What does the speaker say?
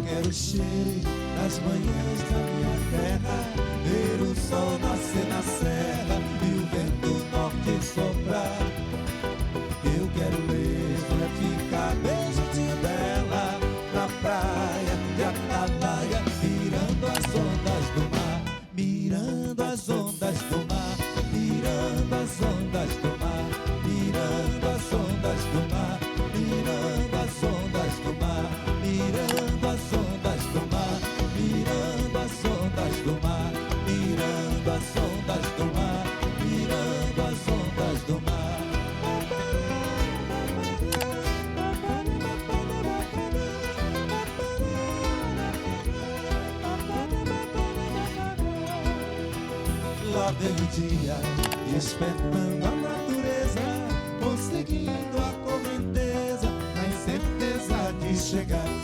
quero o cheiro das manhãs da minha terra, ver o sol nascer na serra e o vento norte soprar. Eu quero mesmo é ficar bem juntinho dela, na praia de Atalaia, mirando as ondas do mar, mirando as ondas do mar, mirando as ondas do mar, mirando as ondas do mar, mirando as ondas do mar, mirando as ondas do mar, mirando as ondas do mar, mirando as ondas do mar, mirando as ondas do mar. Lá vem o dia, despertando a natureza, conseguindo a correnteza, a incerteza de chegar.